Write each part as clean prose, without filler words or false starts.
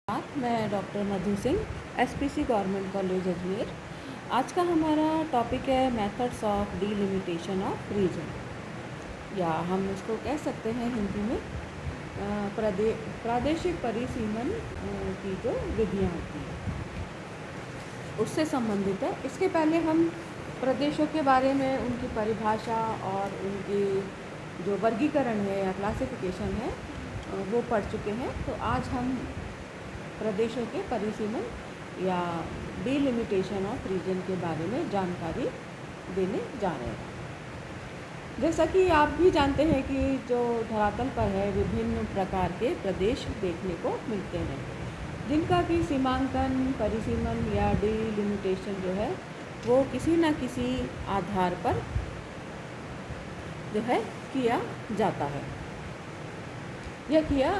मैं doctor Madhu Singh SPC government college Ajmer. आज का हमारा टॉपिक है methods of delimitation of region, या हम इसको कह सकते हैं हिंदी में प्रादेशिक परिसीमन की जो विधियाँ होती हैं उससे संबंधित है। इसके पहले हम प्रदेशों के बारे में उनकी परिभाषा और उनकी जो वर्गीकरण है या क्लासिफिकेशन है वो पढ़ चुके हैं। तो आज हम प्रदेशों के परिसीमन या डिलिमिटेशन ऑफ रीजन के बारे में जानकारी देने जा रहे हैं। जैसा कि आप भी जानते हैं कि जो धरातल पर है विभिन्न प्रकार के प्रदेश देखने को मिलते हैं, जिनका कि सीमांकन, परिसीमन या डिलिमिटेशन जो है वो किसी न किसी आधार पर जो है किया जाता है या किया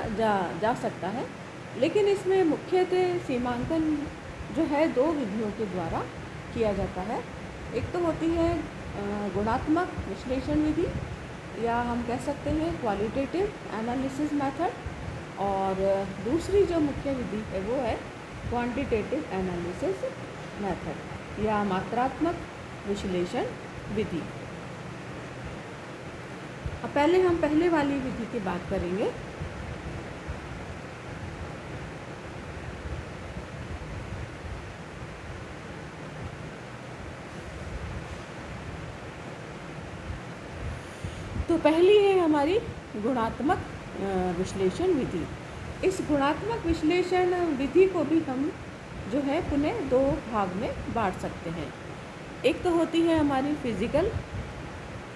जा सकता है। लेकिन इसमें मुख्यतः सीमांकन जो है दो विधियों के द्वारा किया जाता है। एक तो होती है गुणात्मक विश्लेषण विधि, या हम कह सकते हैं क्वालिटेटिव एनालिसिस मेथड, और दूसरी जो मुख्य विधि है वो है क्वांटिटेटिव एनालिसिस मेथड या मात्रात्मक विश्लेषण विधि। अब पहले हम पहले वाली विधि की बात करेंगे। तो पहली है हमारी गुणात्मक विश्लेषण विधि। इस गुणात्मक विश्लेषण विधि को भी हम जो है पुनः दो भाग में बांट सकते हैं। एक तो होती है हमारी फिजिकल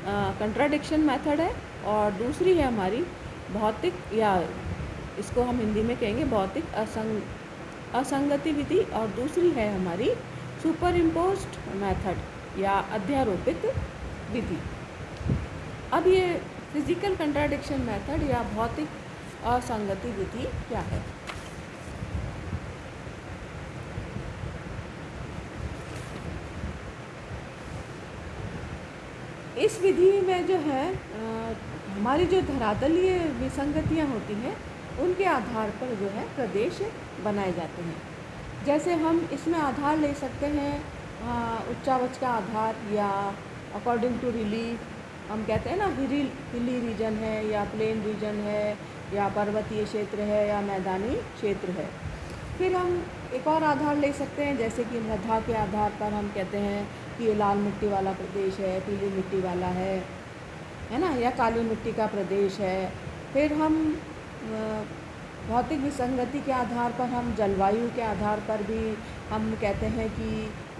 कंट्राडिक्शन मेथड है, और दूसरी है हमारी भौतिक, या इसको हम हिंदी में कहेंगे भौतिक असंगति विधि, और दूसरी है हमारी सुपर इम्पोज्ड मेथड या अध्यारोपित विधि। अब ये फिजिकल कंट्राडिक्शन मेथड या भौतिक असंगति विधि क्या है? इस विधि में जो है हमारी जो धरातलीय विसंगतियाँ होती हैं उनके आधार पर जो है प्रदेश बनाए जाते हैं। जैसे हम इसमें आधार ले सकते हैं उच्चावच का आधार, या अकॉर्डिंग टू रिलीफ हम कहते हैं ना, हिली रीजन है या प्लेन रीजन है, या पर्वतीय क्षेत्र है या मैदानी क्षेत्र है। फिर हम एक और आधार ले सकते हैं, जैसे कि मृदा के आधार पर हम कहते हैं कि ये लाल मिट्टी वाला प्रदेश है, पीली मिट्टी वाला है ना, या काली मिट्टी का प्रदेश है। फिर हम भौतिक विसंगति के आधार पर हम जलवायु के आधार पर भी हम कहते हैं कि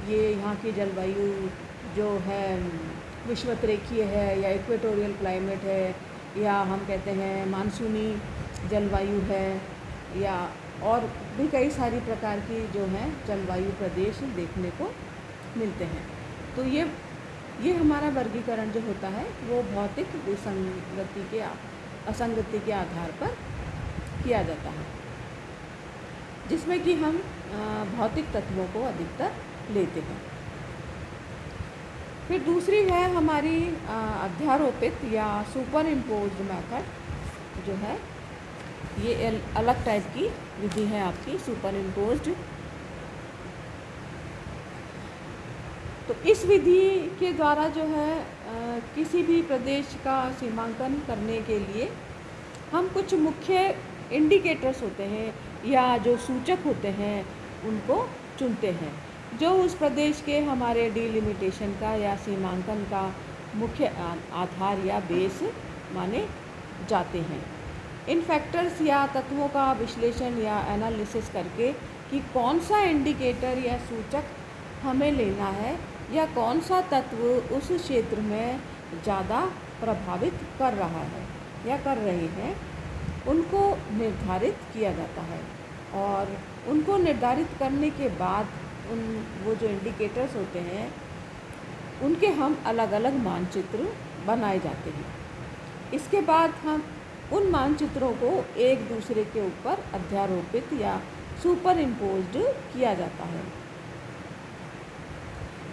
ये यहाँ की जलवायु जो है विषुवत-रेखीय है या इक्वेटोरियल क्लाइमेट है, या हम कहते हैं मानसूनी जलवायु है, या और भी कई सारी प्रकार की जो हैं जलवायु प्रदेश देखने को मिलते हैं। तो ये हमारा वर्गीकरण जो होता है वो भौतिक विसंगति के असंगति के आधार पर किया जाता है, जिसमें कि हम भौतिक तत्वों को अधिकतर लेते हैं। फिर दूसरी है हमारी अध्यारोपित या सुपर इम्पोज्ड मेथड जो है, ये अलग टाइप की विधि है आपकी सुपर इम्पोज्ड। तो इस विधि के द्वारा जो है किसी भी प्रदेश का सीमांकन करने के लिए हम कुछ मुख्य इंडिकेटर्स होते हैं या जो सूचक होते हैं उनको चुनते हैं, जो उस प्रदेश के हमारे डिलिमिटेशन का या सीमांकन का मुख्य आधार या बेस माने जाते हैं। इन फैक्टर्स या तत्वों का विश्लेषण या एनालिसिस करके कि कौन सा इंडिकेटर या सूचक हमें लेना है या कौन सा तत्व उस क्षेत्र में ज़्यादा प्रभावित कर रहा है या कर रहे हैं, उनको निर्धारित किया जाता है। और उनको निर्धारित करने के बाद वो जो इंडिकेटर्स होते हैं उनके हम अलग अलग मानचित्र बनाए जाते हैं। इसके बाद हम उन मानचित्रों को एक दूसरे के ऊपर अध्यारोपित या सुपर इम्पोज्ड किया जाता है।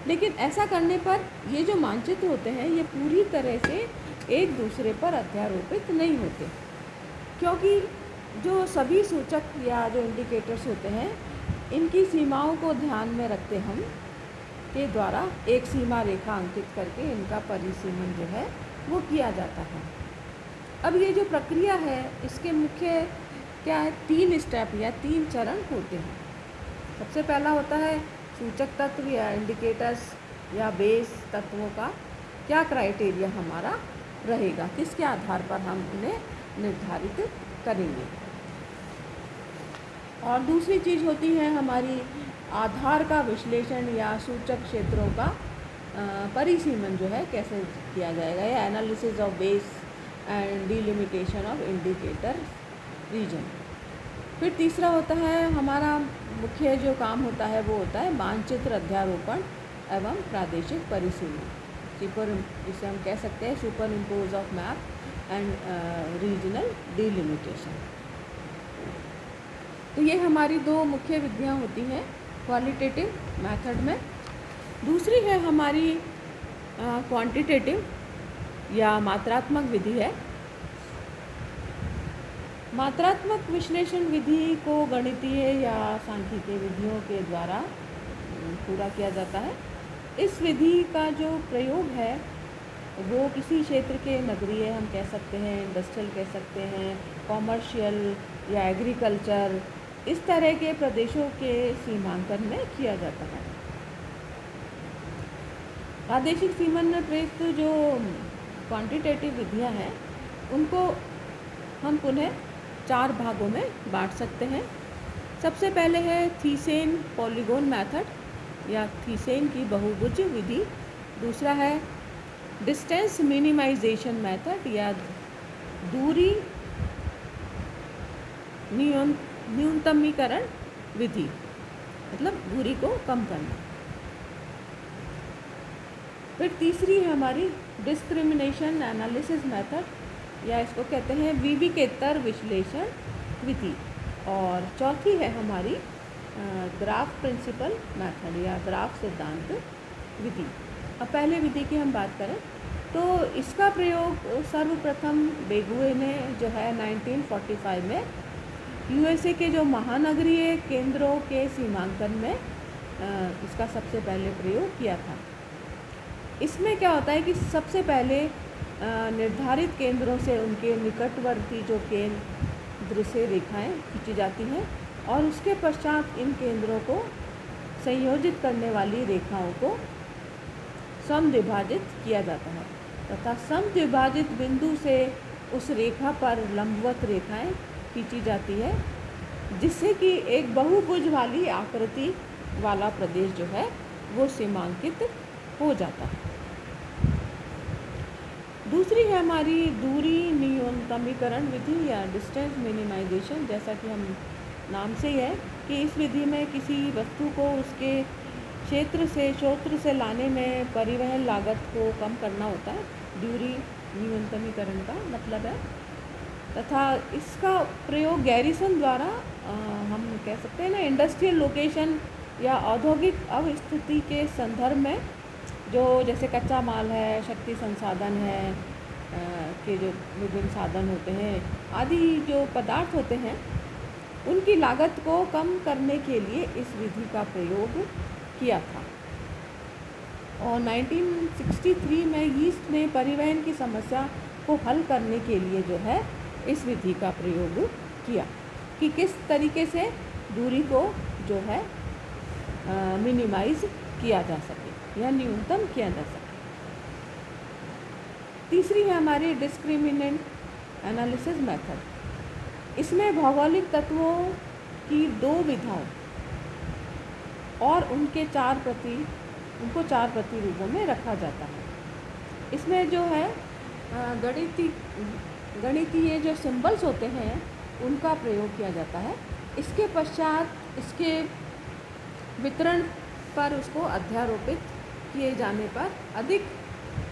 लेकिन ऐसा करने पर ये जो मानचित्र होते हैं ये पूरी तरह से एक दूसरे पर अध्यारोपित नहीं होते, क्योंकि जो सभी सूचक या जो इंडिकेटर्स होते हैं, इनकी सीमाओं को ध्यान में रखते हम के द्वारा एक सीमा रेखा अंकित करके इनका परिसीमन जो है वो किया जाता है। अब ये जो प्रक्रिया है, इसके मुख्य क्या है, 3 स्टेप या 3 चरण होते हैं। सबसे पहला होता है सूचक तत्व या इंडिकेटर्स या बेस तत्वों का क्या क्राइटेरिया हमारा रहेगा, किसके आधार पर हम उन्हें निर्धारित करेंगे। और दूसरी चीज़ होती है हमारी आधार का विश्लेषण या सूचक क्षेत्रों का परिसीमन जो है कैसे किया जाएगा, या analysis of base and delimitation of indicator region. फिर तीसरा होता है हमारा मुख्य जो काम होता है वो होता है मानचित्र अध्यारोपण एवं प्रादेशिक परिसीमन। इसे हम कह सकते हैं super impose of map and regional delimitation. तो ये हमारी 2 मुख्य विधियाँ होती हैं क्वालिटेटिव मेथड में। दूसरी है हमारी क्वांटिटेटिव या मात्रात्मक विधि है। मात्रात्मक विश्लेषण विधि को गणितीय या सांख्यिकीय विधियों के द्वारा पूरा किया जाता है। इस विधि का जो प्रयोग है वो किसी क्षेत्र के नगरीय हम कह सकते हैं, इंडस्ट्रियल कह सकते हैं, कॉमर्शियल या एग्रीकल्चर, इस तरह के प्रदेशों के सीमांकन में किया जाता है। प्रादेशिक सीमन में प्रयुक्त जो क्वांटिटेटिव विधियां हैं उनको हम पुनः 4 भागों में बांट सकते हैं। सबसे पहले है थीसेन पॉलीगोन मेथड या थीसेन की बहुभुज विधि। दूसरा है डिस्टेंस मिनिमाइजेशन मेथड या दूरी न्यूनतमीकरण विधि, मतलब दूरी को कम करना। फिर तीसरी है हमारी डिस्क्रिमिनेशन एनालिसिस मेथड या इसको कहते हैं विविकेतर विश्लेषण विधि। और चौथी है हमारी ग्राफ प्रिंसिपल मेथड या ग्राफ सिद्धांत विधि। अब पहले विधि की हम बात करें तो इसका प्रयोग सर्वप्रथम बेगुए ने जो है 1945 में यूएसए के जो महानगरीय केंद्रों के सीमांकन में इसका सबसे पहले प्रयोग किया था। इसमें क्या होता है कि सबसे पहले निर्धारित केंद्रों से उनके निकटवर्ती जो केंद्र से रेखाएं खींची जाती हैं और उसके पश्चात इन केंद्रों को संयोजित करने वाली रेखाओं को समद्विभाजित किया जाता है तथा समद्विभाजित बिंदु से उस रेखा पर लंबवत रेखाएं खींची जाती है, जिससे कि एक बहुभुज वाली आकृति वाला प्रदेश जो है वो सीमांकित हो जाता है। दूसरी है हमारी दूरी न्यूनतमीकरण विधि या डिस्टेंस मिनिमाइजेशन। जैसा कि हम नाम से ही है कि इस विधि में किसी वस्तु को उसके स्रोत से लाने में परिवहन लागत को कम करना होता है, दूरी न्यूनतमीकरण का मतलब है। तथा इसका प्रयोग गैरिसन द्वारा हम कह सकते हैं ना इंडस्ट्रियल लोकेशन या औद्योगिक अवस्थिति के संदर्भ में जो जैसे कच्चा माल है, शक्ति संसाधन है के जो विभिन्न साधन होते हैं आदि जो पदार्थ होते हैं उनकी लागत को कम करने के लिए इस विधि का प्रयोग किया था। और 1963 में यीस्ट ने परिवहन की समस्या को हल करने के लिए जो है इस विधि का प्रयोग किया कि किस तरीके से दूरी को जो है मिनिमाइज किया जा सके या न्यूनतम किया जा सके। तीसरी है हमारी डिस्क्रिमिनेंट एनालिसिस मेथड। इसमें भौगोलिक तत्वों की 2 विधाओं और उनको 4 प्रतिरूपों में रखा जाता है। इसमें जो है गणितीय जो सिंबल्स होते हैं उनका प्रयोग किया जाता है। इसके पश्चात इसके वितरण पर उसको अध्यारोपित किए जाने पर अधिक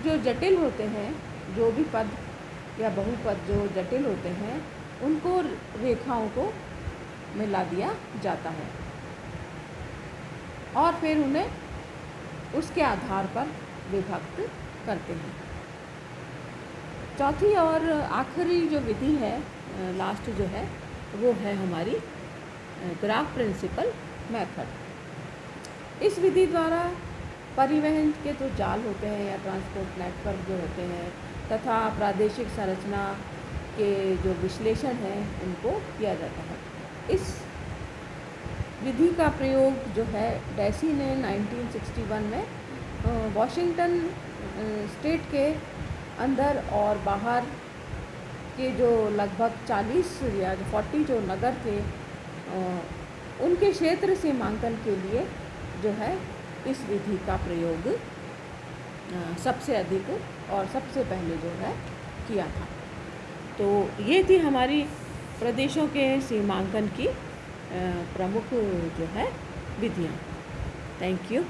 जो जटिल होते हैं, जो भी पद या बहुपद जो जटिल होते हैं उनको रेखाओं को मिला दिया जाता है और फिर उन्हें उसके आधार पर विभक्त करते हैं। चौथी और आखिरी जो विधि है, लास्ट जो है, वो है हमारी ग्राफ प्रिंसिपल मेथड। इस विधि द्वारा परिवहन के जो जाल होते हैं या ट्रांसपोर्ट नेटवर्क जो होते हैं तथा प्रादेशिक संरचना के जो विश्लेषण है उनको किया जाता है। इस विधि का प्रयोग जो है डैसी ने 1961 में वॉशिंगटन स्टेट के अंदर और बाहर के जो लगभग 40 या 40 जो नगर थे उनके क्षेत्र सीमांकन के लिए जो है इस विधि का प्रयोग सबसे अधिक और सबसे पहले जो है किया था। तो ये थी हमारी प्रदेशों के सीमांकन की प्रमुख जो है विधियाँ। Thank you.